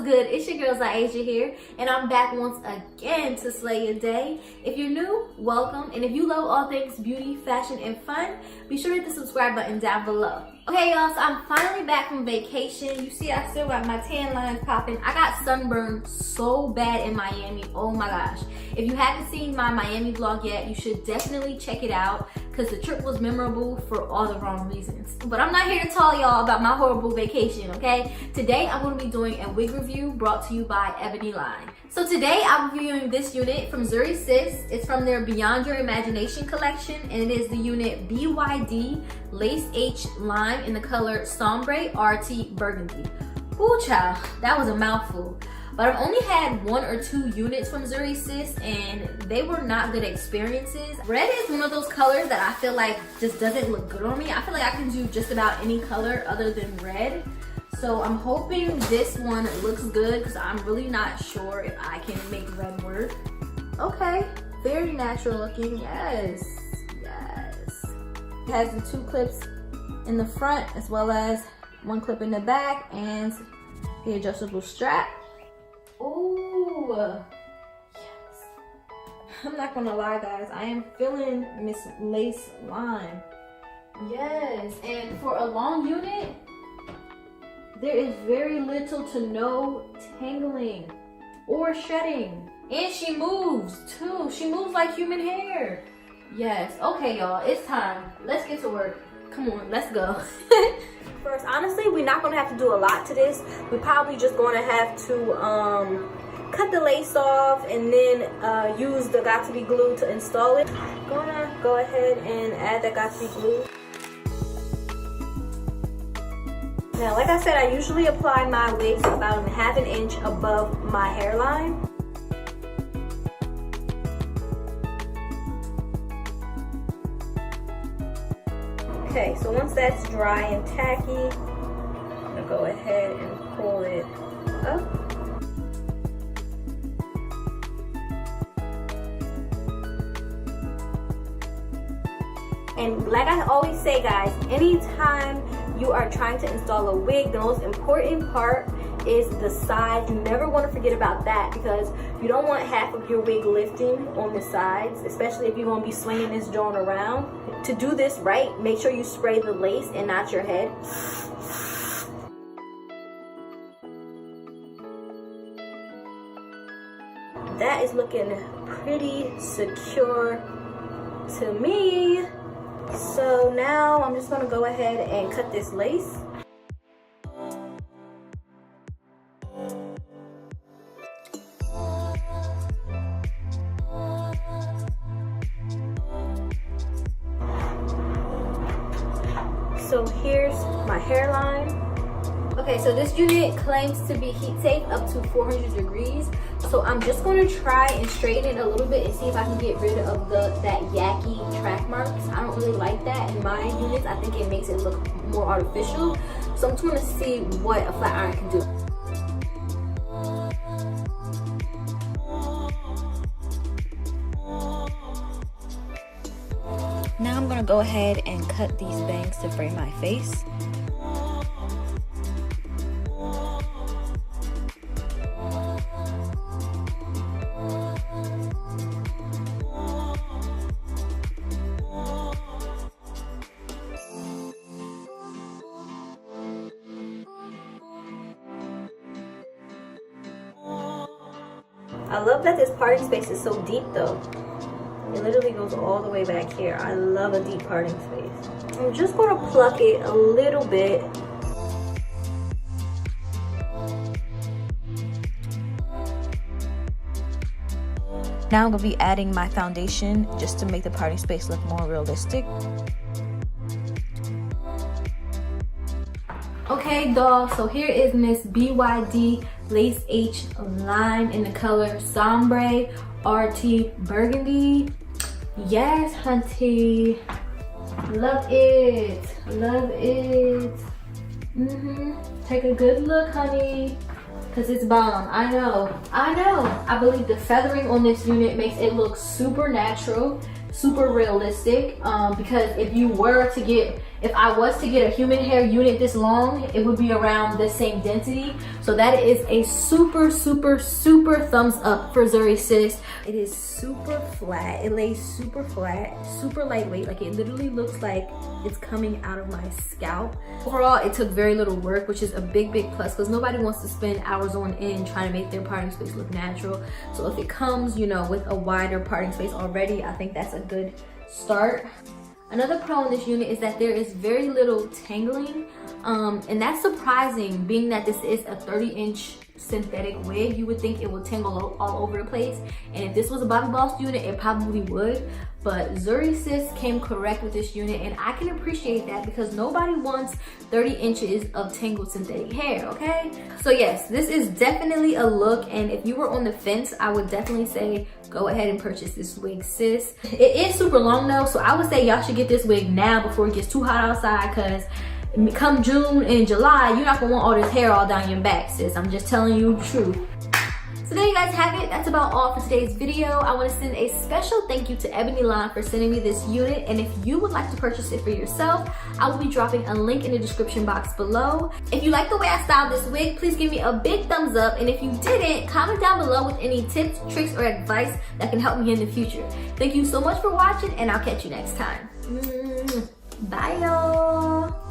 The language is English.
good? It's your girl ZiAsia here, and I'm back once again to slay your day. If you're new, welcome, and if you love all things beauty, fashion, and fun, be sure to hit the subscribe button down below. Okay, y'all, so I'm finally back from vacation. You see, I still got my tan lines popping. I got sunburned so bad in Miami. Oh my gosh. If you haven't seen my Miami vlog yet, you should definitely check it out because the trip was memorable for all the wrong reasons. But I'm not here to tell y'all about my horrible vacation, okay? Today, I'm going to be doing a wig review brought to you by Ebony Line. So today, I'm reviewing this unit from ZURY SIS. It's from their Beyond Your Imagination collection, and it is the unit BYD Lace H Lime in the color Sombre RT Burgundy. Ooh, child, that was a mouthful. But I've only had 1 or 2 units from ZURY SIS, and they were not good experiences. Red is one of those colors that I feel like just doesn't look good on me. I feel like I can do just about any color other than red. So I'm hoping this one looks good because I'm really not sure if I can make red work. Okay, very natural looking, yes, yes. It has the 2 clips in the front as well as 1 clip in the back and the adjustable strap. Ooh, yes. I'm not gonna lie, guys, I am feeling Miss Lace Lime. Yes, and for a long unit, there is very little to no tangling or shedding. And she moves too. She moves like human hair. Yes, okay y'all, it's time. Let's get to work. Come on, let's go. First, honestly, we're not gonna have to do a lot to this. We're probably just gonna have to cut the lace off and then use the Got2b glue to install it. I'm gonna go ahead and add that Got2b glue. Now, like I said, I usually apply my wigs about 1/2 inch above my hairline. Okay, so once that's dry and tacky, I'm gonna go ahead and pull it up. And like I always say, guys, anytime you are trying to install a wig, the most important part is the sides. You never want to forget about that because you don't want half of your wig lifting on the sides, especially if you're going to be swinging this joint around. To do this right, make sure you spray the lace and not your head. That is looking pretty secure to me. So now I'm just going to go ahead and cut this lace. So here's my hairline. Okay, so this unit claims to be heat safe up to 400 degrees. So I'm just going to try and straighten it a little bit and see if I can get rid of that yucky track marks. I don't really like that in my units. I think it makes it look more artificial. So I'm just going to see what a flat iron can do. Now I'm going to go ahead and cut these bangs to frame my face. I love that this parting space is so deep though. It literally goes all the way back here. I love a deep parting space. I'm just going to pluck it a little bit. Now I'm going to be adding my foundation just to make the parting space look more realistic. Okay, doll, so here is Miss BYD Lace H Lime in the color Sombre RT Burgundy. Yes, hunty. Love it. Love it. Take a good look, honey. Because it's bomb. I know. I believe the feathering on this unit makes it look super natural, super realistic. Because if you were to get If I was to get a human hair unit this long, it would be around the same density. So that is a super thumbs up for ZURY Sis. It is super flat. It lays super flat, super lightweight. Like it literally looks like it's coming out of my scalp. Overall, it took very little work, which is a big plus, because nobody wants to spend hours on end trying to make their parting space look natural. So if it comes, you know, with a wider parting space already, I think that's a good start. Another pro in this unit is that there is very little tangling, and that's surprising, being that this is a 30-inch synthetic wig. You would think it would tangle all over the place, and if this was a Bobbi Boss unit, it probably would. But ZURY Sis came correct with this unit, and I can appreciate that because nobody wants 30 inches of tangled synthetic hair, okay? So yes, this is definitely a look, and if you were on the fence, I would definitely say go ahead and purchase this wig, sis. It is super long though, so I would say y'all should get this wig now before it gets too hot outside, because come June and July, you're not gonna want all this hair all down your back, sis. I'm just telling you the truth. So there you guys have it. That's about all for today's video. I want to send a special thank you to Ebony Line for sending me this unit, and if you would like to purchase it for yourself, I will be dropping a link in the description box below. If you like the way I styled this wig, please give me a big thumbs up, and if you didn't, comment down below with any tips, tricks, or advice that can help me in the future. Thank you so much for watching, and I'll catch you next time. Bye y'all.